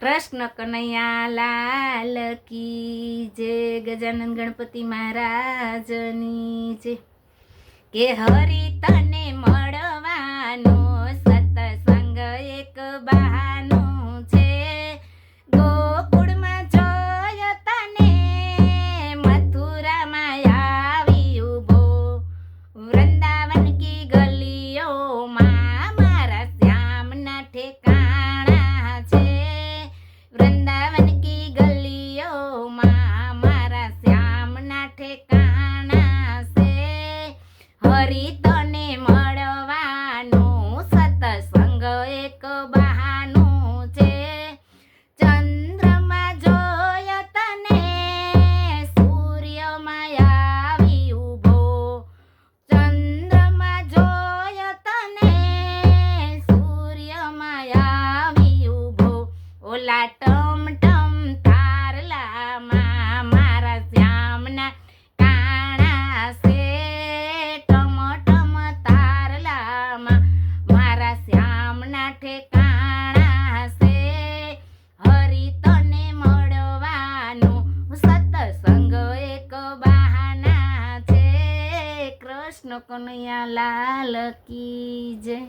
કૃષ્ણ કનૈયા લાલ કી જય, ગજાનંદ ગણપતિ મહારાજની જય। કે હરિ તને મળવાનો સત્સંગ એક બહાનું છે, ગોકુળમાં જોયો તને મથુરામાં આવી ઊભો, વૃંદાવન કી ગલીઓમાં મારા શ્યામના ઠેકાણા છે, વૃંદાવન કી ગલીઓમાં મારા શ્યામના ઠેકાણા છે। હરિ તને મળવાનું સત્સંગ એક બહાનું છે, ચંદ્રમાં જોયો તને સૂર્યમાં આવી ઊભો, ચંદ્રમાં જોયો તને સૂર્યમાં આવી ઊભો, ઓલા ટમ ટમ તારલામાં મારા શ્યામના કાણા છે, ટમ ટમ તારલામાં મારા શ્યામના ઠેકાણા છે। હરિ તને મળવાનું સત્સંગ એક બહાના છે, કૃષ્ણ કનૈયા લાલ કી જય।